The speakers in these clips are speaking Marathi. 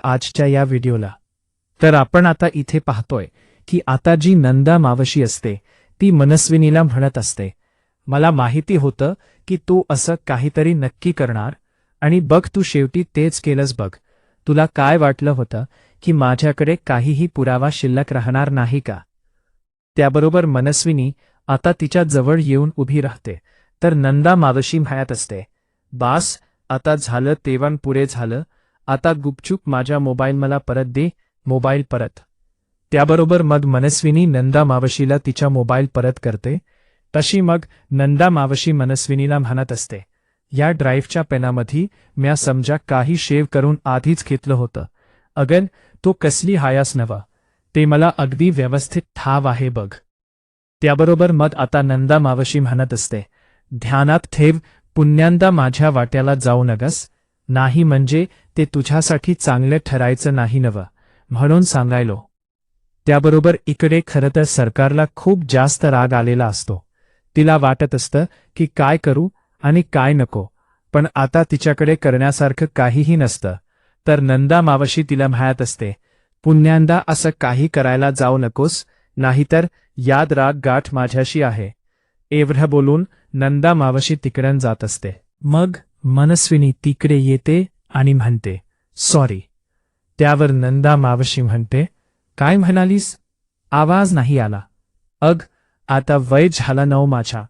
आजच्या या व्हिडिओला। तर आपण आता इथे पाहतोय की आता जी नंदा मावशी असते ती मनस्विनीला म्हणत असते, मला माहिती होतं की तू असं काहीतरी नक्की करणार आणि बघ तू शेवटी तेच केलंस बघ। तुला काय वाटलं होतं की माझ्याकडे काहीही पुरावा शिल्लक राहणार नाही का? त्याबरोबर मनस्विनी आता तिच्या जवळ येऊन उभी राहते, तर नंदा मावशी म्हणत असते, बास आता झालं तेवण पुरे झालं, आता गुपचूप माझा मोबाईल मला परत दे, मोबाईल परत। त्याबरोबर मग मनस्विनी नंदा मावशीला तिचा मोबाईल परत करते। तशी मग नंदा मावशी मनस्विनीला म्हणत असते, या ड्राईव्हच्या पेनामध्ये म्या समजा काही शेव करून आधीच घेतलं होतं, अगं तो कसली हायास नवा, ते मला अगदी व्यवस्थित ठाव आहे बघ। त्याबरोबर मग आता नंदा मावशी म्हणत असते, ध्यानात ठेव पुण्यांदा माझ्या वाट्याला जाऊ नगस, नाही म्हणजे ते तुझ्यासाठी चांगले ठरायचं नाही नवं, म्हणून सांगायलो। त्याबरोबर इकडे खरं तर सरकारला खूप जास्त राग आलेला असतो। तिला वाटत असतं की काय करू आणि काय नको, पण आता तिच्याकडे करण्यासारखं काहीही नसतं। तर नंदा मावशी तिला म्हणत असते, पुण्यांदा असं काही करायला जाऊ नकोस, नाहीतर याद राग गाठ माझ्याशी आहे। एवढं बोलून नंदा मावशी तिकडून जात असते। मग मनस्विनी तिकडे येते आणि म्हणते, सॉरी। त्यावर नंदा मावशी म्हणते, काय म्हणालीस? आवाज नाही आला। अग आता वय झाला नव माझ्या,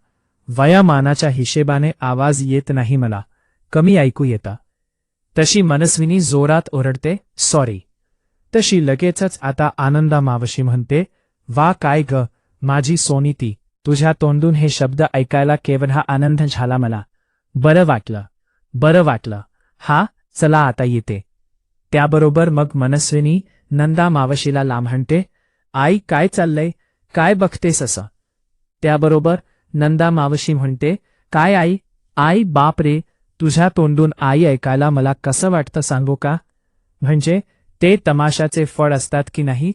वयामानाच्या हिशेबाने आवाज येत नाही मला, कमी ऐकू येता। तशी मनस्विनी जोरात ओरडते, सॉरी। तशी लगेचच आता आनंदा मावशी म्हणते, वा काय ग माझी सोनीती, तुझ्या तोंडून हे शब्द ऐकायला केवढा आनंद झाला मला, बरं वाटलं, हा चला आता येते। त्याबरोबर मग मनस्विनी नंदा मावशीला म्हणते, आई काय चाललंय, काय बघतेस असं? त्याबरोबर नंदा मावशी म्हणते, काय आई बाप रे, तुझ्या तोंडून आई ऐकायला मला कसं वाटतं सांगू का? म्हणजे ते तमाशाचे फळ असतात की नाही,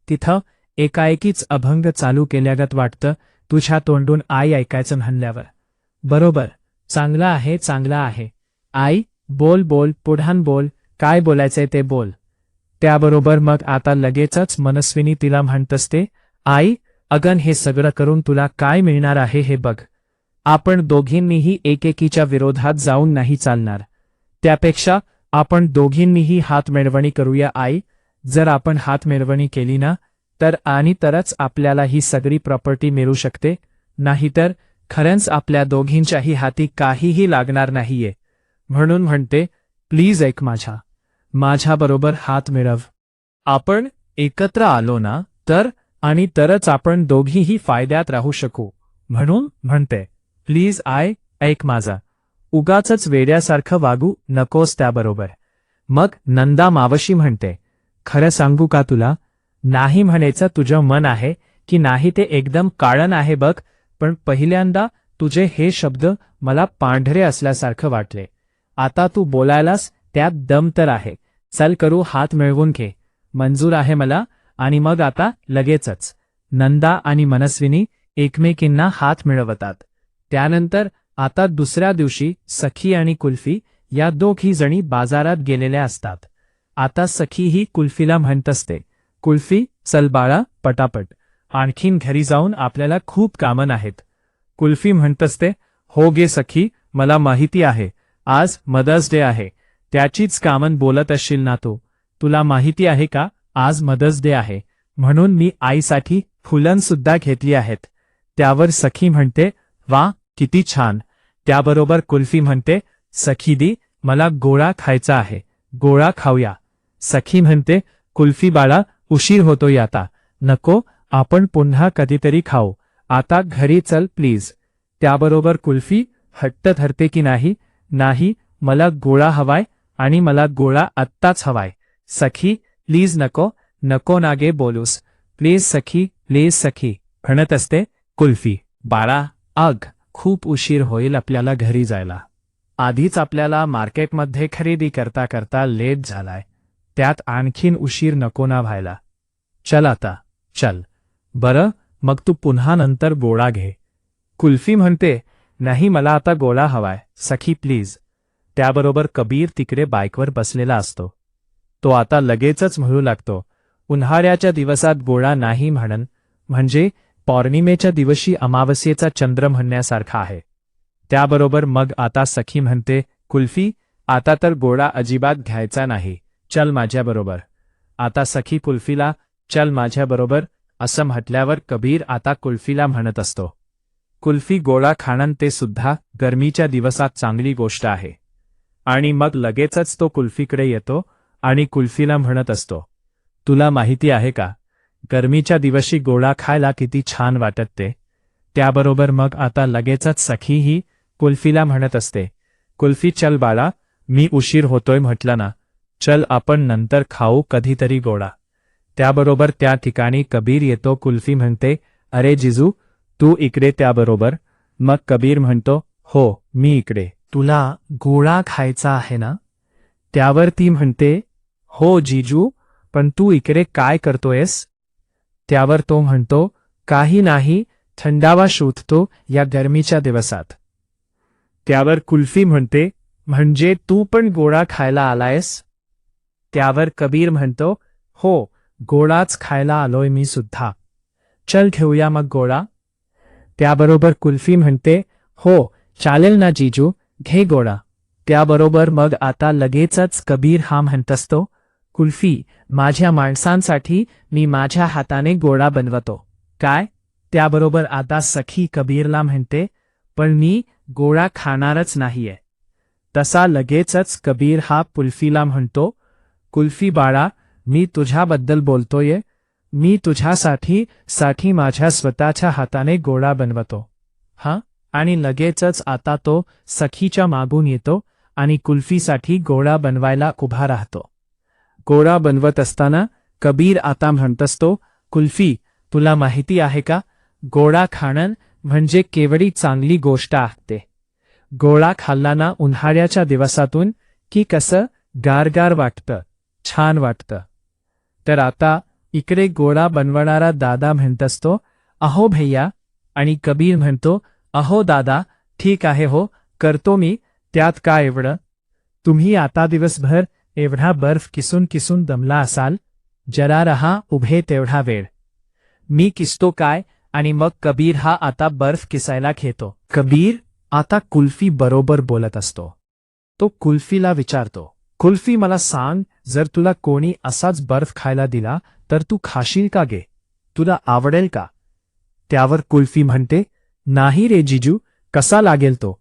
तिथं एकाएकीच अभंग चालू केल्यागत वाटतं तुझ्या तोंडून आई ऐकायचं म्हणल्यावर। बरोबर, चांगलं आहे, आई बोल पुढान बोल, काय बोलायचंय ते बोल। त्याबरोबर मग आता लगेचच मनस्विनी तिला म्हणत असते, आई अगं हे सगळं करून तुला काय मिळणार आहे हे बघ, आपण दोघींनीही एकेकीच्या विरोधात जाऊन नाही चालणार, त्यापेक्षा आपण दोघींनीही हातमिळवणी करूया आई, जर आपण हातमिळवणी केली ना तरच आपल्याला ही सगळी प्रॉपर्टी मिळू शकते, नाहीतर खरंच आपल्या दोघींच्याही हाती काहीही लागणार नाहीये। म्हणून म्हणते, प्लीज ऐक माझ्याबरोबर हात मिळव, आपण एकत्र आलो ना तरच आपण दोघीही फायद्यात राहू शकू, म्हणून म्हणते, प्लीज ऐक माझा, उगाचच वेड्यासारखं वागू नकोस। त्याबरोबर मग नंदा मावशी म्हणते, खरं सांगू का तुला, नाही म्हणायचं तुझं मन आहे की नाही ते एकदम काळण आहे बघ, पण पहिल्यांदा तुझे हे शब्द मला पांढरे असल्यासारखं वाटले, आता तू बोलायलास त्यात दम तर आहे, चल करू हात मिळवून घे, मंजूर आहे मला। आणि मग आता लगेचच नंदा आणि मनस्विनी एकमेकींना हात मिळवतात। त्यानंतर आता दुसऱ्या दिवशी सखी आणि कुल्फी या दोघी जणी बाजारात गेलेल्या असतात। आता सखी ही कुल्फीला म्हणत असते, कुल्फी चल बाळा पटापट, आणखीन घरी जाऊन आपल्याला खूप कामं आहेत। कुल्फी म्हणत असते, हो गे सखी, मला माहिती आहे आज मदर्स डे आहे, त्याचीच कामं बोलत असशील ना तू, तुला माहिती आहे का आज मदर्स डे आहे, म्हणून मी आईसाठी फुलंसुद्धा घेतली आहेत। त्यावर सखी म्हणते, वा किती छान। त्याबरोबर कुल्फी म्हणते, सखी दी मला गोळा खायचा आहे, गोळा खाऊया। सखी म्हणते, कुल्फी बाळा उशीर होतोय आता, नको आपण पुन्हा कधीतरी खाऊ, आता घरी चल प्लीज। त्याबरोबर कुल्फी हट्ट धरते की नाही मला गोळा हवाय आणि मला गोळा आत्ताच हवाय, सखी प्लीज नको नागे बोलूस, प्लीज सखी म्हणत असते कुल्फी। बाळा अग खूप उशीर होईल आपल्याला घरी जायला, आधीच आपल्याला मार्केटमध्ये खरेदी करता लेट झालाय, त्यात आणखीन उशीर नको ना व्हायला, चल आता चल। बरं मग तू पुन्हा नंतर गोळा घे। कुल्फी म्हणते, नाही मला आता गोळा हवाय सखी प्लीज। त्याबरोबर कबीर तिकडे बाईकवर बसलेला असतो। तो आता लगेचच म्हणू लागतो, उन्हाळ्याच्या दिवसात गोळा नाही म्हणन, म्हणजे पौर्णिमेच्या दिवशी अमावस्येचा चंद्र म्हणण्यासारखा आहे. त्याबरोबर मग आता सखी म्हणते, कुल्फी, आता तर गोळा अजिबात घ्यायचा नाही, चल माझ्याबरोबर. आता सखी कुल्फीला, चल माझ्याबरोबर असं म्हटल्यावर कबीर आता कुल्फीला म्हणत असतो, कुल्फी गोळा खाणं ते सुद्धा गरमीच्या दिवसात चांगली गोष्ट आहे. आणि मग लगेचच तो कुल्फीकडे येतो आणि कुल्फीला म्हणत असतो, तुला माहिती आहे का, गरमीच्या दिवशी गोळा खायला किती छान वाटत ते. त्याबरोबर मग आता लगेचच सखीही कुल्फीला म्हणत असते, कुल्फी चल बाळा, मी उशीर होतोय म्हटलं ना, चल आपण नंतर खाऊ कधीतरी गोळा. त्याबरोबर त्या ठिकाणी कबीर येतो. कुल्फी म्हणते, अरे जिजू, तू इकडे. त्याबरोबर मग कबीर म्हणतो, हो मी इकडे. तुला गोळा खायचा आहे ना? त्यावर ती म्हणते, हो जिजू, पण तू इकडे काय करतोयस? त्यावर तो म्हणतो, काही नाही, थंडावा शोधतो या गरमीच्या दिवसात. त्यावर कुल्फी म्हणते, म्हणजे तू पण गोळा खायला आलायस? त्यावर कबीर म्हणतो, हो, गोळाच खायला आलोय मी सुद्धा. चल घेऊया मग गोळा. त्याबरोबर कुल्फी म्हणते, हो चालेल ना जिजू, घे गोळा. त्याबरोबर मग आता लगेचच कबीर हा म्हणत असतो, कुल्फी, माझ्या माणसांसाठी मी माझ्या हाताने गोळा बनवतो. काय? त्याबरोबर आता सखी कबीरला म्हणते, पण मी गोळा खाणारच नाहीये. तसा लगेचच कबीर हा कुल्फीला म्हणतो, कुल्फी बाळा, मी तुझ्याबद्दल बोलतोय, मी तुझ्यासाठी माझ्या स्वतःच्या हाताने गोळा बनवतो. हा? आणि लगेचच आता तो सखीच्या मागून येतो आणि कुल्फीसाठी गोळा बनवायला उभा राहतो. गोळा बनवत असताना कबीर आता म्हणत असतो, कुल्फी, तुला माहिती आहे का, गोळा खाणं म्हणजे केवढी चांगली गोष्ट आहे. गोळा खाल्लाना उन्हाळ्याच्या दिवसातून की कसं गारगार वाटतं, छान वाटतं. तर आता इकडे गोळा बनवणारा दादा म्हणत असतो, अहो भैया, आणि कबीर म्हणतो, अहो दादा, ठीक आहे हो, करतो मी, त्यात काय एवढं. तुम्ही आता दिवसभर एवढा बर्फ किसून किसून दमला असाल, जरा रहा उभे तेवढा वेळ, मी किसतो काय. आणि मग कबीर हा आता बर्फ किसायला घेतो. कबीर आता कुल्फी बरोबर बोलत असतो. तो कुल्फीला विचारतो, कुल्फी मला सांग, जर तुला कोणी असाच बर्फ खायला दिला तर तू खाशील का गे, तुला आवडेल का? त्यावर कुल्फी म्हणते, नाही रे जिजू, कसा लागेल तो?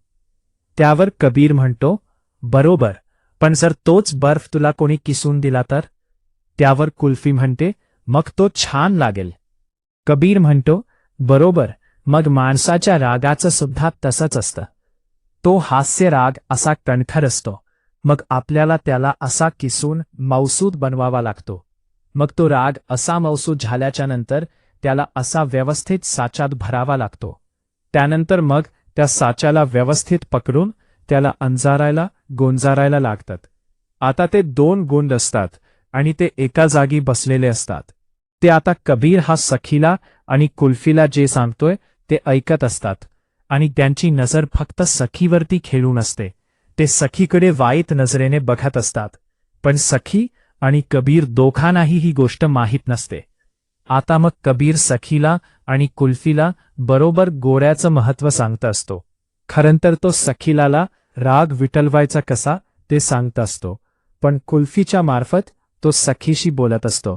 त्यावर कबीर म्हणतो, बरोबर, पण जर तोच बर्फ तुला कोणी किसून दिला तर? त्यावर कुल्फी म्हणते, मग तो छान लागेल. कबीर म्हणतो, बरोबर, मग माणसाच्या रागाचं सुद्धा तसंच असतं. तो हास्य राग असा कणखर असतो, मग आपल्याला त्याला असा किसून मौसूद बनवावा लागतो. मग तो राग असा मौसूद झाल्याच्या नंतर त्याला असा व्यवस्थित साच्यात भरावा लागतो. त्यानंतर मग त्या साच्याला व्यवस्थित पकडून त्याला अंजारायला गोंजारायला लागतात. आता ते 2 गोंद असतात आणि ते एका जागी बसलेले असतात. ते आता कबीर हा सखीला आणि कुल्फीला जे सांगतोय ते ऐकत असतात आणि त्यांची नजर फक्त सखीवरती खेळून असते. ते सखीकडे वाईट नजरेने बघत असतात, पण सखी आणि कबीर दोघांनाही ही गोष्ट माहीत नसते. आता मग कबीर सखीला आणि कुल्फीला बरोबर गोळ्याचं महत्त्व सांगत असतो. खरंतर तो सखीलाला राग विटलवायचा कसा ते सांगत असतो, पण कुल्फीच्या मार्फत तो सखीशी बोलत असतो.